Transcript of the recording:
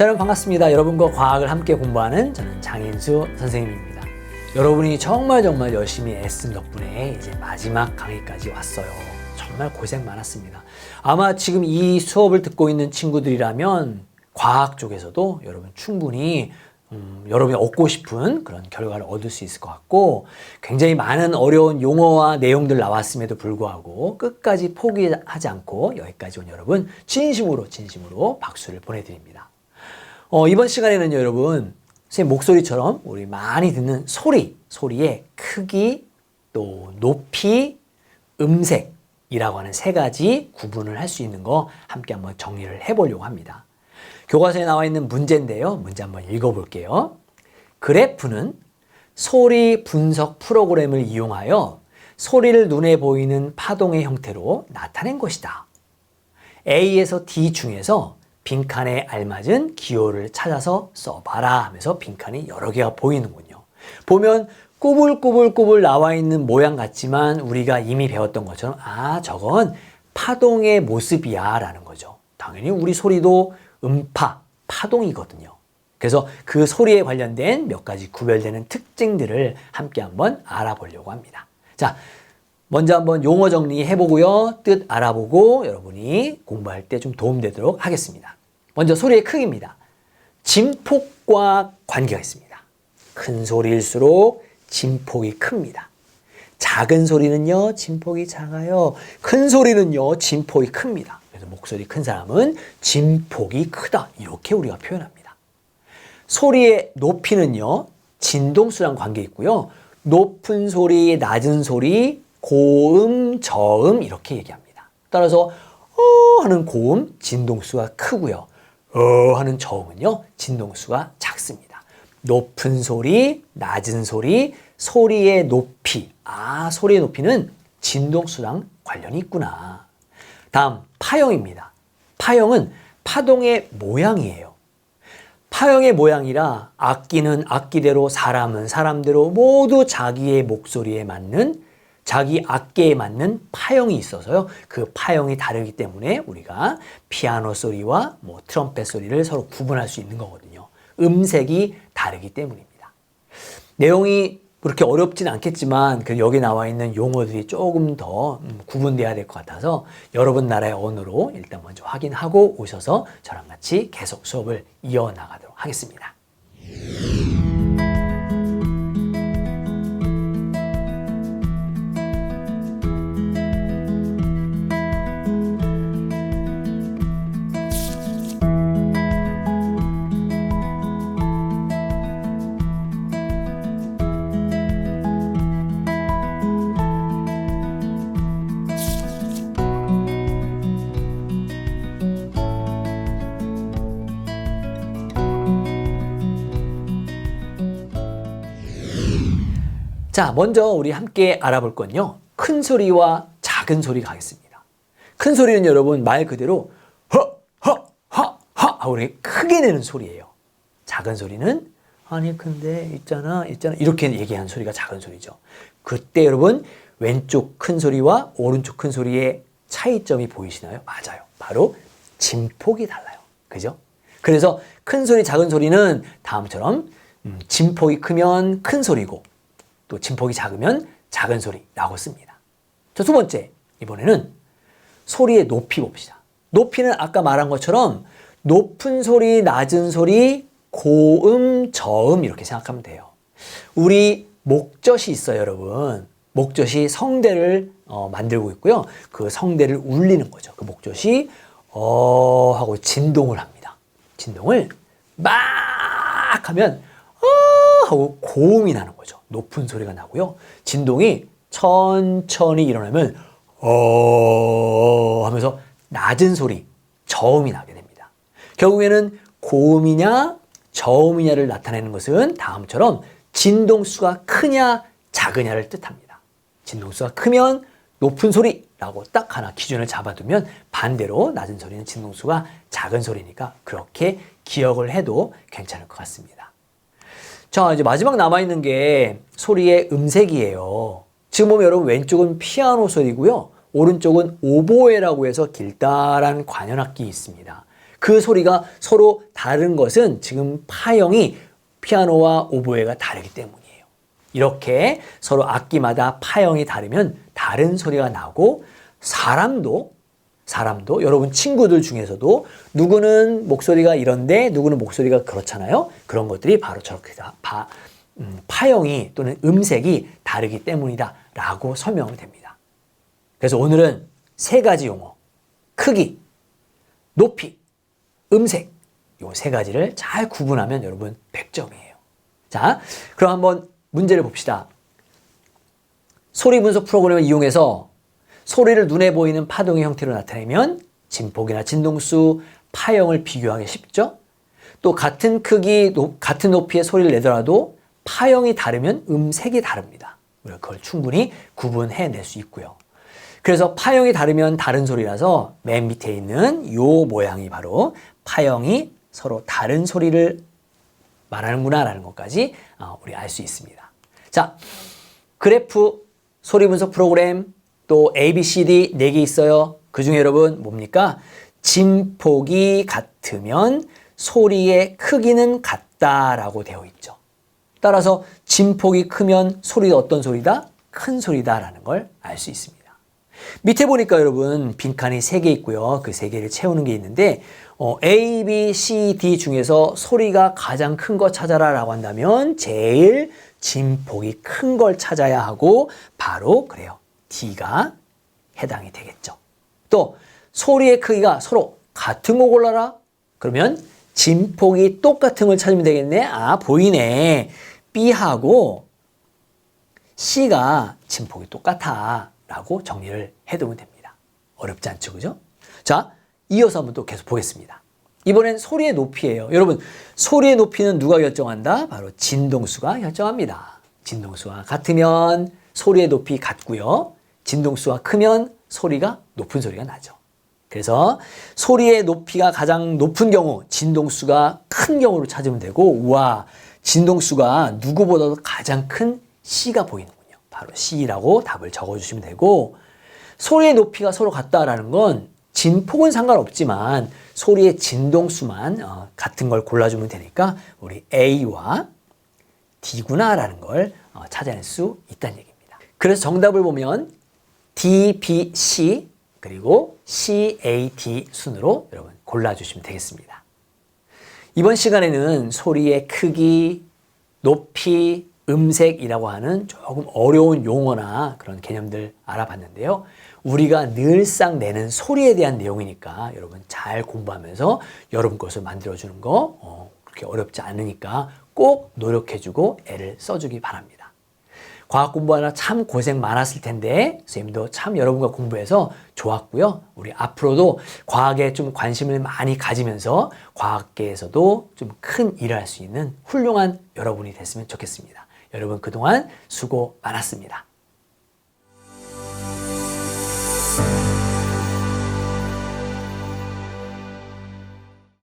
자, 여러분 반갑습니다. 여러분과 과학을 함께 공부하는 저는 장인수 선생님입니다. 여러분이 정말 열심히 애쓴 덕분에 이제 마지막 강의까지 왔어요. 정말 고생 많았습니다. 아마 지금 이 수업을 듣고 있는 친구들이라면 과학 쪽에서도 여러분 충분히 여러분이 얻고 싶은 그런 결과를 얻을 수 있을 것 같고, 굉장히 많은 어려운 용어와 내용들 나왔음에도 불구하고 끝까지 포기하지 않고 여기까지 온 여러분 진심으로 박수를 보내드립니다. 이번 시간에는 여러분 선생님 목소리처럼 우리 많이 듣는 소리의 크기, 또 높이, 음색이라고 하는 세 가지 구분을 할 수 있는 거 함께 한번 정리를 해보려고 합니다. 교과서에 나와 있는 문제인데요. 문제 한번 읽어볼게요. 그래프는 소리 분석 프로그램을 이용하여 소리를 눈에 보이는 파동의 형태로 나타낸 것이다. A에서 D 중에서 빈칸에 알맞은 기호를 찾아서 써봐라 하면서 빈칸이 여러 개가 보이는군요. 보면 꾸불꾸불 나와 있는 모양 같지만 우리가 이미 배웠던 것처럼 저건 파동의 모습이야 라는 거죠. 당연히 우리 소리도 파동이거든요. 그래서 그 소리에 관련된 몇 가지 구별되는 특징들을 함께 한번 알아보려고 합니다. 자, 먼저 한번 용어 정리해보고요. 뜻 알아보고 여러분이 공부할 때 좀 도움되도록 하겠습니다. 먼저 소리의 크기입니다. 진폭과 관계가 있습니다. 큰 소리일수록 진폭이 큽니다. 작은 소리는요, 진폭이 작아요. 큰 소리는요, 진폭이 큽니다. 그래서 목소리 큰 사람은 진폭이 크다, 이렇게 우리가 표현합니다. 소리의 높이는요, 진동수랑 관계 있고요. 높은 소리, 낮은 소리, 고음, 저음 이렇게 얘기합니다. 따라서 하는 고음, 진동수가 크고요. 하는 저음은요, 진동수가 작습니다. 높은 소리, 낮은 소리, 소리의 높이. 소리의 높이는 진동수랑 관련이 있구나. 다음, 파형입니다. 파형은 파동의 모양이에요. 파형의 모양이라 악기는 악기대로, 사람은 사람대로 모두 자기의 목소리에 맞는, 자기 악기에 맞는 파형이 있어서요. 그 파형이 다르기 때문에 우리가 피아노 소리와 트럼펫 소리를 서로 구분할 수 있는 거거든요. 음색이 다르기 때문입니다. 내용이 그렇게 어렵진 않겠지만 여기 나와 있는 용어들이 조금 더 구분돼야 될 것 같아서 여러분 나라의 언어로 일단 먼저 확인하고 오셔서 저랑 같이 계속 수업을 이어나가도록 하겠습니다. 자, 먼저 우리 함께 알아볼 건요, 큰 소리와 작은 소리가 하겠습니다. 큰 소리는 여러분 말 그대로 하고 이렇게 크게 내는 소리예요. 작은 소리는 근데 있잖아 이렇게 얘기하는 소리가 작은 소리죠. 그때 여러분 왼쪽 큰 소리와 오른쪽 큰 소리의 차이점이 보이시나요? 맞아요. 바로 진폭이 달라요. 그죠? 그래서 큰 소리, 작은 소리는 다음처럼 진폭이 크면 큰 소리고 또 진폭이 작으면 작은 소리라고 씁니다. 자, 두 번째, 이번에는 소리의 높이 봅시다. 높이는 아까 말한 것처럼 높은 소리, 낮은 소리, 고음, 저음 이렇게 생각하면 돼요. 우리 목젖이 있어요, 여러분. 목젖이 성대를 만들고 있고요. 그 성대를 울리는 거죠. 그 목젖이 하고 진동을 합니다. 진동을 막 하면 하고 고음이 나는 거죠. 높은 소리가 나고요. 진동이 천천히 일어나면 하면서 낮은 소리, 저음이 나게 됩니다. 결국에는 고음이냐 저음이냐를 나타내는 것은 다음처럼 진동수가 크냐 작으냐를 뜻합니다. 진동수가 크면 높은 소리라고 딱 하나 기준을 잡아두면, 반대로 낮은 소리는 진동수가 작은 소리니까 그렇게 기억을 해도 괜찮을 것 같습니다. 자, 이제 마지막 남아있는 게 소리의 음색이에요. 지금 보면 여러분 왼쪽은 피아노 소리고요. 오른쪽은 오보에라고 해서 길다란 관현악기 있습니다. 그 소리가 서로 다른 것은 지금 파형이 피아노와 오보에가 다르기 때문이에요. 이렇게 서로 악기마다 파형이 다르면 다른 소리가 나고 사람도 여러분 친구들 중에서도 누구는 목소리가 이런데 누구는 목소리가 그렇잖아요. 그런 것들이 바로 저렇게 파형이 또는 음색이 다르기 때문이다 라고 설명이 됩니다. 그래서 오늘은 세 가지 용어, 크기, 높이, 음색, 이 세 가지를 잘 구분하면 여러분 100점이에요. 자, 그럼 한번 문제를 봅시다. 소리 분석 프로그램을 이용해서 소리를 눈에 보이는 파동의 형태로 나타내면 진폭이나 진동수, 파형을 비교하기 쉽죠? 또 같은 크기, 같은 높이의 소리를 내더라도 파형이 다르면 음색이 다릅니다. 우리가 그걸 충분히 구분해낼 수 있고요. 그래서 파형이 다르면 다른 소리라서 맨 밑에 있는 이 모양이 바로 파형이 서로 다른 소리를 말하는구나 라는 것까지 우리 알 수 있습니다. 자, 그래프, 소리 분석 프로그램, 또 ABCD 4개 있어요. 그 중에 여러분 뭡니까? 진폭이 같으면 소리의 크기는 같다라고 되어 있죠. 따라서 진폭이 크면 소리가 어떤 소리다? 큰 소리다라는 걸 알 수 있습니다. 밑에 보니까 여러분 빈칸이 3개 있고요. 그 3개를 채우는 게 있는데 A, B, C, D 중에서 소리가 가장 큰 거 찾아라 라고 한다면 제일 진폭이 큰 걸 찾아야 하고 바로 그래요. D가 해당이 되겠죠. 또 소리의 크기가 서로 같은 거 골라라. 그러면 진폭이 똑같은 걸 찾으면 되겠네. 아, 보이네. B하고 C가 진폭이 똑같아 라고 정리를 해두면 됩니다. 어렵지 않죠, 그죠? 자, 이어서 한번 또 계속 보겠습니다. 이번엔 소리의 높이예요. 여러분, 소리의 높이는 누가 결정한다? 바로 진동수가 결정합니다. 진동수가 같으면 소리의 높이 같고요. 진동수가 크면 소리가 높은 소리가 나죠. 그래서 소리의 높이가 가장 높은 경우, 진동수가 큰 경우로 찾으면 되고, 우와, 진동수가 누구보다도 가장 큰 C가 보이는군요. 바로 C라고 답을 적어주시면 되고, 소리의 높이가 서로 같다라는 건 진폭은 상관없지만 소리의 진동수만 같은 걸 골라주면 되니까 우리 A와 D구나라는 걸 찾아낼 수 있다는 얘기입니다. 그래서 정답을 보면 D, B, C 그리고 C, A, D 순으로 여러분 골라주시면 되겠습니다. 이번 시간에는 소리의 크기, 높이, 음색이라고 하는 조금 어려운 용어나 그런 개념들 알아봤는데요. 우리가 늘상 내는 소리에 대한 내용이니까 여러분 잘 공부하면서 여러분 것을 만들어주는 거 그렇게 어렵지 않으니까 꼭 노력해주고 애를 써주기 바랍니다. 과학 공부하느라 참 고생 많았을 텐데 선생님도 참 여러분과 공부해서 좋았고요. 우리 앞으로도 과학에 좀 관심을 많이 가지면서 과학계에서도 좀 큰 일을 할 수 있는 훌륭한 여러분이 됐으면 좋겠습니다. 여러분 그동안 수고 많았습니다.